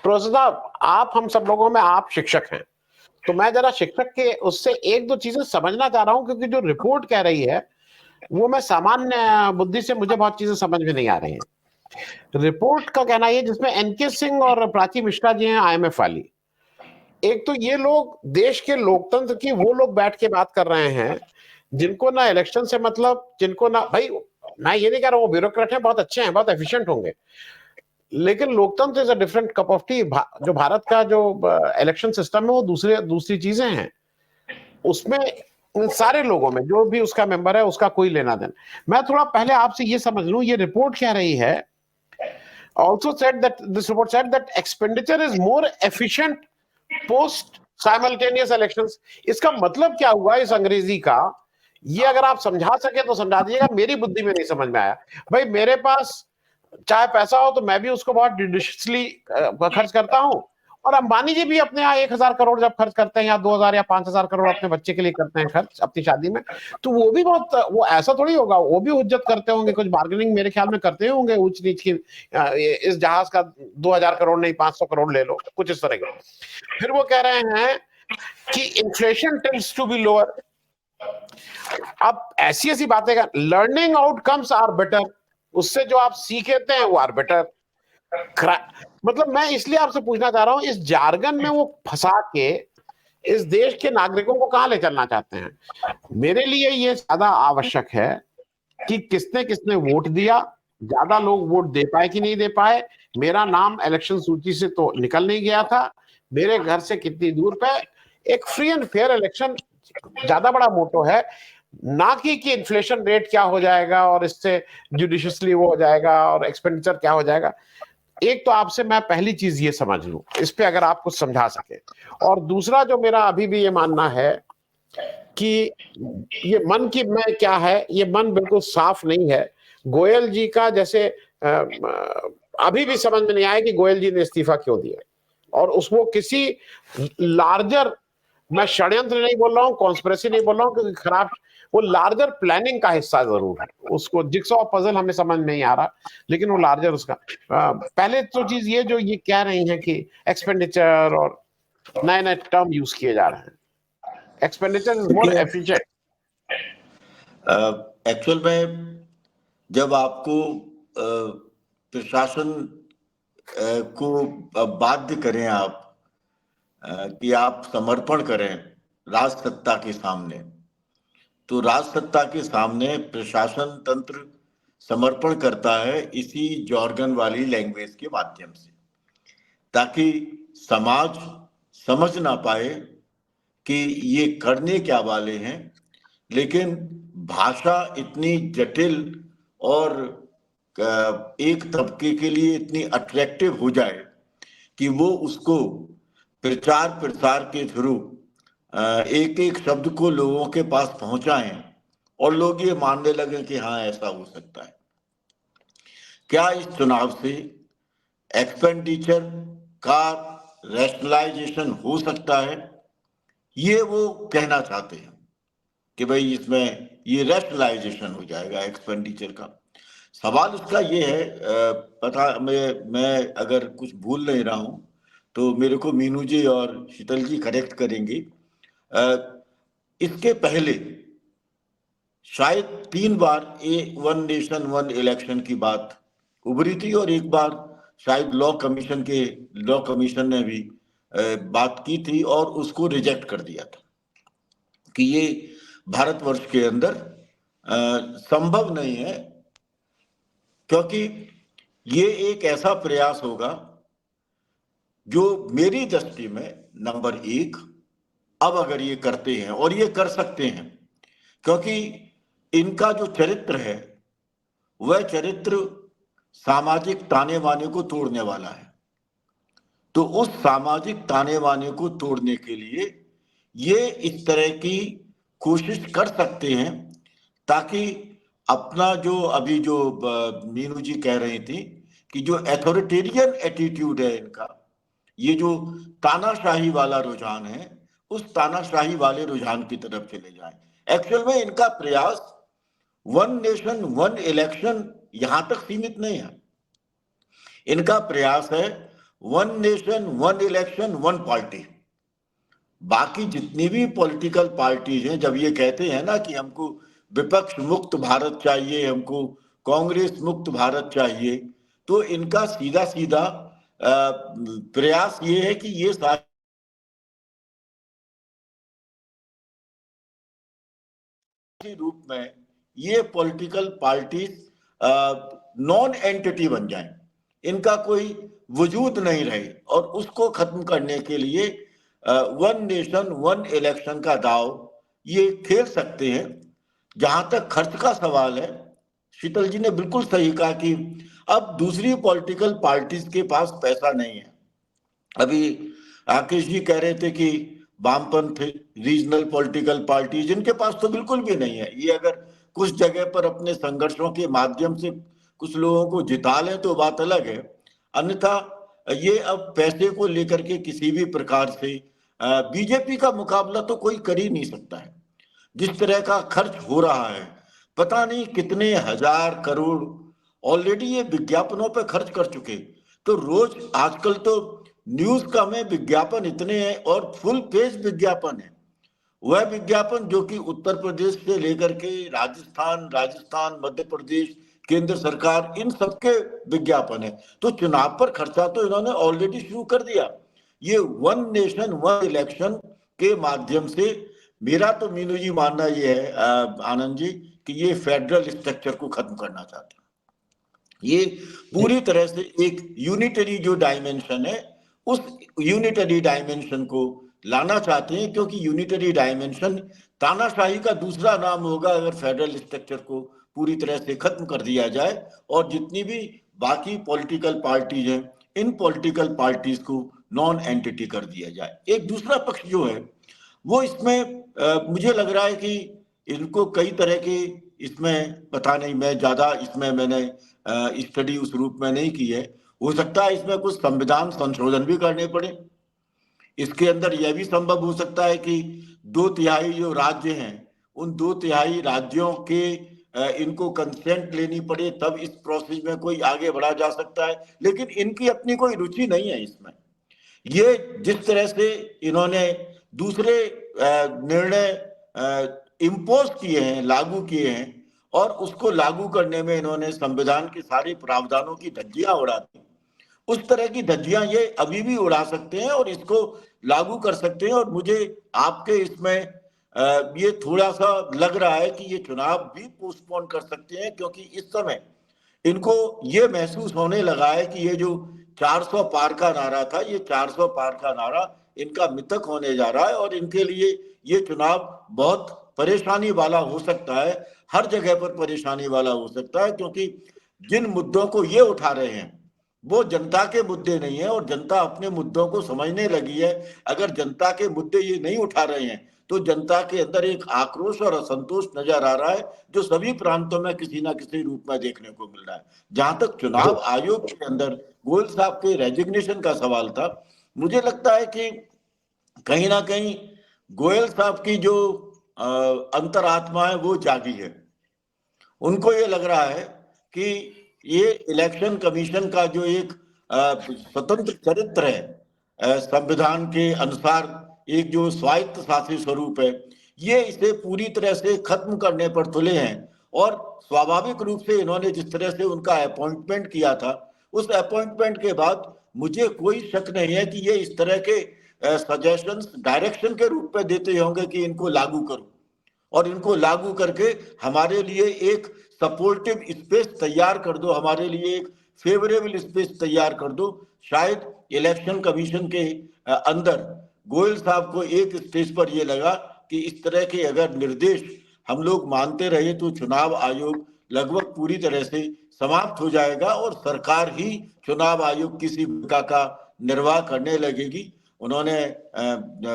Professor साहब, आप हम सब लोगों में आप शिक्षक हैं, तो मैं जरा शिक्षक के उससे एक दो चीजें समझना चाह रहा हूं, क्योंकि जो रिपोर्ट कह रही है वो मैं सामान्य बुद्धि से मुझे बहुत चीजें समझ में नहीं आ रही हैं। रिपोर्ट का कहना ये, जिसमें एनके सिंह और प्राची मिश्रा जी हैं आईएमएफ वाली, एक तो ये लोग देश के लोकतंत्र की वो लोग बैठ के बात कर रहे हैं जिनको ना इलेक्शन से मतलब, जिनको ना भाई, मैं ये नहीं कह रहा हूँ वो ब्यूरोक्रेट हैं, बहुत अच्छे हैं, बहुत एफिशिएंट होंगे, लेकिन लोकतंत्र is a different cup of T. जो भारत का जो इलेक्शन सिस्टम है वो दूसरी चीजें हैं। उसमें इन सारे लोगों में जो भी उसका मेंबर है उसका कोई लेना देना। मैं थोड़ा पहले आपसे ये समझ लूं, ये रिपोर्ट कह रही है, also said that this report said that expenditure is more efficient post simultaneous elections। इसका मतलब क्या हुआ इस अंग्रेजी का? ये अगर आप समझा सके तो समझा दीजिएगा, मेरी बुद्धि में नहीं समझ में आया। भाई मेरे पास चाहे पैसा हो तो मैं भी उसको बहुत जुडिशियसली खर्च करता हूं, और अंबानी जी भी अपने यहाँ 1,000 करोड़ जब खर्च करते हैं, या 2,000 या 5,000 करोड़ अपने बच्चे के लिए करते हैं खर्च अपनी शादी में, तो वो भी बहुत, वो ऐसा थोड़ी होगा, वो भी हुज्जत करते होंगे, कुछ बार्गेनिंग मेरे ख्याल में करते होंगे ऊंच नीच की। इस जहाज का 2,000 करोड़ नहीं 500 करोड़ ले लो, कुछ इस तरह के। फिर वो कह रहे हैं कि inflation tends to be lower. अब ऐसी ऐसी बातें कर, लर्निंग आउटकम्स आर बेटर, उससे जो आप सीखते हैं वो आर बेटर। मतलब मैं इसलिए आपसे पूछना चाह रहा हूं, इस जार्गन में वो फंसा के इस देश के नागरिकों को कहां ले चलना चाहते हैं? मेरे लिए ये ज्यादा आवश्यक है कि किसने किसने वोट दिया, ज्यादा लोग वोट दे पाए कि नहीं दे पाए, मेरा नाम इलेक्शन सूची से तो निकल नहीं गया था, मेरे घर से कितनी दूर पे, एक फ्री एंड फेयर इलेक्शन ज्यादा बड़ा मोटो है, ना कि इन्फ्लेशन रेट क्या हो जाएगा और इससे जुडिशियसली वो हो जाएगा और एक्सपेंडिचर क्या हो जाएगा। एक तो आपसे मैं पहली चीज ये समझ लूं, इस पे अगर आप कुछ समझा सके। और दूसरा जो मेरा अभी भी ये मानना है कि ये मन की मैं क्या है, ये मन बिल्कुल साफ नहीं है। गोयल जी का जैसे अभी भी समझ में नहीं आया कि गोयल जी ने इस्तीफा क्यों दिया, और उसको किसी लार्जर, मैं षड्यंत्र नहीं बोल रहा हूँ, कॉन्स्पिरेसी नहीं बोल रहा हूँ, क्योंकि खराब, वो लार्जर प्लानिंग का हिस्सा जरूर है। उसको जिक्सॉ पजल हमें समझ नहीं आ रहा, लेकिन वो लार्जर उसका पहले तो चीज ये जो ये कह रही है कि एक्सपेंडिचर और नए नए टर्म यूज किए जा रहे हैं, expenditure is more efficient. Actual में जब आपको प्रशासन को बाध्य करें आप कि आप समर्पण करें राज सत्ता के सामने, तो राज सत्ता के सामने प्रशासन तंत्र समर्पण करता है इसी जॉर्गन वाली लैंग्वेज के माध्यम से, ताकि समाज समझ ना पाए कि ये करने क्या वाले हैं, लेकिन भाषा इतनी जटिल और एक तबके के लिए इतनी अट्रैक्टिव हो जाए कि वो उसको प्रचार प्रसार के थ्रू एक एक शब्द को लोगों के पास पहुंचाएं और लोग ये मानने लगे कि हाँ ऐसा हो सकता है। क्या इस चुनाव से एक्सपेंडिचर का रैशनलाइजेशन हो सकता है? ये वो कहना चाहते हैं कि भाई इसमें ये रैशनलाइजेशन हो जाएगा एक्सपेंडिचर का। सवाल उसका ये है, पता मैं अगर कुछ भूल नहीं रहा हूं तो मेरे को मीनू जी और शीतल जी करेक्ट करेंगे। इसके पहले शायद 3 बार वन नेशन वन इलेक्शन की बात उभरी थी, और एक बार शायद लॉ कमीशन ने भी बात की थी और उसको रिजेक्ट कर दिया था कि ये भारतवर्ष के अंदर संभव नहीं है, क्योंकि ये एक ऐसा प्रयास होगा जो मेरी दृष्टि में नंबर 1, अब अगर ये करते हैं और ये कर सकते हैं, क्योंकि इनका जो चरित्र है वह चरित्र सामाजिक ताने बाने को तोड़ने वाला है। तो उस सामाजिक ताने बाने को तोड़ने के लिए ये इस तरह की कोशिश कर सकते हैं, ताकि अपना जो अभी जो मीनू जी कह रही थी कि जो एथॉरिटेरियन एटीट्यूड है इनका, ये जो तानाशाही वाला रुझान है, उस तानाशाही वाले रुझान की तरफ चले जाएं। एक्चुअल में इनका प्रयास वन नेशन वन इलेक्शन यहां तक सीमित नहीं है। इनका प्रयास है one nation one election one party. बाकी जितनी भी पॉलिटिकल पार्टीज हैं, जब ये कहते हैं ना कि हमको विपक्ष मुक्त भारत चाहिए, हमको कांग्रेस मुक्त भारत चाहिए, तो इनका सीधा सीधा प्रयास ये है कि ये सारे रूप में ये पॉलिटिकल पार्टीज नॉन एंटिटी बन जाएं, इनका कोई वजूद नहीं रहे, और उसको खत्म करने के लिए वन नेशन वन इलेक्शन का दाव ये खेल सकते हैं। जहां तक खर्च का सवाल है, शीतल जी ने बिल्कुल सही कहा कि अब दूसरी पॉलिटिकल पार्टीज के पास पैसा नहीं है। अभी राकेश जी कह रहे थे कि वामपंथ रीजनल पॉलिटिकल पार्टी, जिनके पास तो बिल्कुल भी नहीं है, ये अगर कुछ जगह पर अपने संघर्षों के माध्यम से कुछ लोगों को जिता लें तो बात अलग है, अन्यथा ये अब पैसे को लेकर के किसी भी प्रकार से बीजेपी का मुकाबला तो कोई कर ही नहीं सकता है। जिस तरह का खर्च हो रहा है, पता नहीं कितने हजार करोड़ ऑलरेडी ये विज्ञापनों पे खर्च कर चुके। तो रोज आजकल तो न्यूज का में विज्ञापन इतने हैं, और फुल पेज विज्ञापन है। वह विज्ञापन जो कि उत्तर प्रदेश से लेकर के राजस्थान मध्य प्रदेश, केंद्र सरकार, इन सबके विज्ञापन है। तो चुनाव पर खर्चा तो इन्होंने ऑलरेडी शुरू कर दिया। ये वन नेशन वन इलेक्शन के माध्यम से, मेरा तो मीनू जी मानना ये है आनंद जी, कि ये फेडरल स्ट्रक्चर को खत्म करना चाहते हैं। ये पूरी तरह से एक यूनिटरी जो डायमेंशन है, उस यूनिटरी डायमेंशन को लाना चाहते हैं, क्योंकि यूनिटरी डायमेंशन तानाशाही का दूसरा नाम होगा अगर फेडरल स्ट्रक्चर को पूरी तरह से खत्म कर दिया जाए, और जितनी भी बाकी पॉलिटिकल पार्टीज हैं, इन पॉलिटिकल पार्टीज को नॉन एंटिटी कर दिया जाए। एक दूसरा पक्ष जो है वो इसमें मुझे लग रहा है कि इनको कई तरह के, इसमें पता नहीं, मैं ज्यादा इसमें मैंने स्टडी उस रूप में नहीं की है, हो सकता है इसमें कुछ संविधान संशोधन भी करने पड़े। इसके अंदर यह भी संभव हो सकता है कि 2/3 जो राज्य हैं, उन 2/3 राज्यों के इनको कंसेंट लेनी पड़े, तब इस प्रोसेस में कोई आगे बढ़ा जा सकता है। लेकिन इनकी अपनी कोई रुचि नहीं है इसमें। ये जिस तरह से इन्होंने दूसरे निर्णय इम्पोज किए हैं, लागू किए हैं, और उसको लागू करने में इन्होंने संविधान के सारे प्रावधानों की धज्जियां उड़ा दी, उस तरह की धज्जियां ये अभी भी उड़ा सकते हैं और इसको लागू कर सकते हैं। और मुझे आपके इसमें ये थोड़ा सा लग रहा है कि ये चुनाव भी पोस्टपोन कर सकते हैं, क्योंकि इस समय इनको ये महसूस होने लगा है कि ये जो 400 पार का नारा था, ये 400 पार का नारा इनका मिथक होने जा रहा है, और इनके लिए ये चुनाव बहुत परेशानी वाला हो सकता है, हर जगह पर परेशानी वाला हो सकता है, क्योंकि जिन मुद्दों को ये उठा रहे हैं वो जनता के मुद्दे नहीं है, और जनता अपने मुद्दों को समझने लगी है। अगर जनता के मुद्दे ये नहीं उठा रहे हैं तो जनता के अंदर एक आक्रोश और असंतोष नजर आ रहा है, जो सभी प्रांतों में किसी ना किसी रूप में देखने को मिल रहा है। जहां तक चुनाव आयोग के अंदर गोयल साहब के रेजिग्नेशन का सवाल था, मुझे लगता है कि कहीं ना कहीं गोयल साहब की जो अंतरात्मा है वो जागी है। उनको ये लग रहा है कि ये इलेक्शन कमीशन का जो एक स्वतंत्र चरित्र है, संविधान के अनुसार एक जो स्वायत्त शासी स्वरूप है, ये इसे पूरी तरह से खत्म करने पर तुले हैं। और स्वाभाविक रूप से इन्होंने जिस तरह से उनका अपॉइंटमेंट किया था, उस अपॉइंटमेंट के बाद मुझे कोई शक नहीं है कि ये इस तरह के सजेशंस डायरेक्शन के रूप में देते होंगे कि इनको लागू करो, और इनको लागू करके हमारे लिए एक सपोर्टिव स्पेस तैयार कर दो, हमारे लिए एक फेवरेबल स्पेस तैयार कर दो। शायद इलेक्शन कमीशन के अंदर गोयल साहब को एक स्टेज पर यह लगा कि इस तरह के अगर निर्देश हम लोग मानते रहे तो चुनाव आयोग लगभग पूरी तरह से समाप्त हो जाएगा, और सरकार ही चुनाव आयोग की सी भूमिका का निर्वाह करने लगेगी। उन्होंने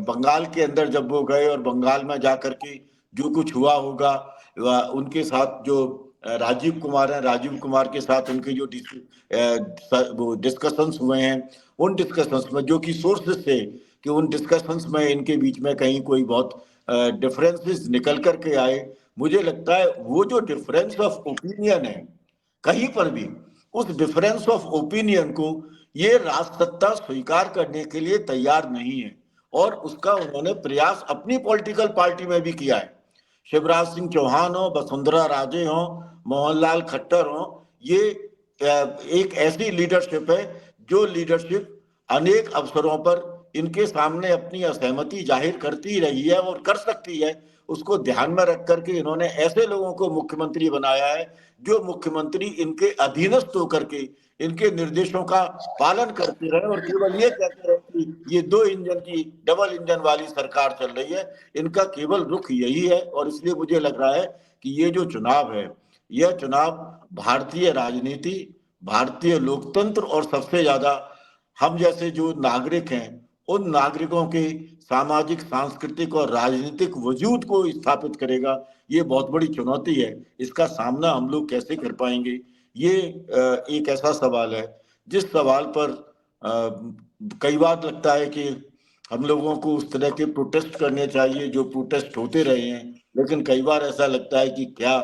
बंगाल के अंदर जब वो गए और बंगाल में जाकर के जो कुछ हुआ होगा, उनके साथ जो राजीव कुमार है, राजीव कुमार के साथ उनके जो डिस्कशंस हुए हैं, उन डिस्कशंस में जो कि सोर्सेस थे कि उन डिस्कशंस में इनके बीच में कहीं कोई बहुत डिफरेंसेस निकल करके आए। मुझे लगता है वो जो डिफरेंस ऑफ ओपिनियन है कहीं पर भी, उस डिफरेंस ऑफ ओपिनियन को ये राजसत्ता स्वीकार करने के लिए तैयार नहीं है, और उसका उन्होंने प्रयास अपनी पॉलिटिकल पार्टी में भी किया है। शिवराज सिंह चौहान हो, वसुंधरा राजे हो, मोहनलाल खट्टर हो, ये एक ऐसी लीडरशिप है जो लीडरशिप अनेक अवसरों पर इनके सामने अपनी असहमति जाहिर करती रही है और कर सकती है। उसको ध्यान में रख करके इन्होंने ऐसे लोगों को मुख्यमंत्री बनाया है जो मुख्यमंत्री इनके अधीनस्थ होकर के इनके निर्देशों का पालन करते रहे और केवल ये कहते रहे कि ये 2 इंजन की डबल इंजन वाली सरकार चल रही है। इनका केवल रुख यही है, और इसलिए मुझे लग रहा है कि ये जो चुनाव है, यह चुनाव भारतीय राजनीति, भारतीय लोकतंत्र और सबसे ज्यादा हम जैसे जो नागरिक हैं उन नागरिकों के सामाजिक, सांस्कृतिक और राजनीतिक वजूद को स्थापित करेगा। ये बहुत बड़ी चुनौती है। इसका सामना हम लोग कैसे कर पाएंगे, ये एक ऐसा सवाल है जिस सवाल पर कई बार लगता है कि हम लोगों को उस तरह के प्रोटेस्ट करने चाहिए जो प्रोटेस्ट होते रहे हैं, लेकिन कई बार ऐसा लगता है कि क्या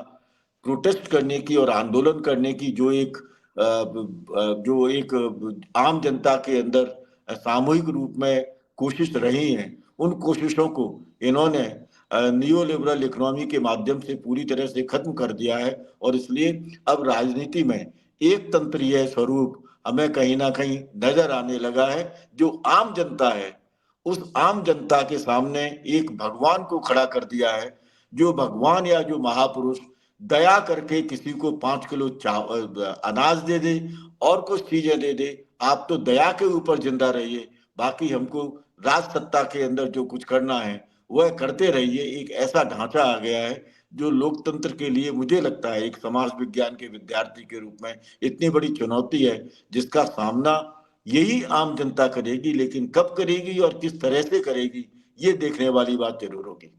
प्रोटेस्ट करने की और आंदोलन करने की जो एक आम जनता के अंदर सामूहिक रूप में कोशिश रही है, उन कोशिशों को इन्होंने नियो लिबरल इकोनॉमी के माध्यम से पूरी तरह से खत्म कर दिया है। और इसलिए अब राजनीति में एक तंत्रीय स्वरूप हमें कहीं ना कहीं नजर आने लगा है। जो आम जनता है, उस आम जनता के सामने एक भगवान को खड़ा कर दिया है। जो भगवान या जो महापुरुष दया करके किसी को 5 किलो अनाज दे दे और कुछ चीजें दे दे, आप तो दया के ऊपर जिंदा रहिए, बाकी हमको राज सत्ता के अंदर जो कुछ करना है वह करते रहिए। एक ऐसा ढांचा आ गया है जो लोकतंत्र के लिए मुझे लगता है एक समाज विज्ञान के विद्यार्थी के रूप में इतनी बड़ी चुनौती है, जिसका सामना यही आम जनता करेगी। लेकिन कब करेगी और किस तरह से करेगी, ये देखने वाली बात जरूर होगी।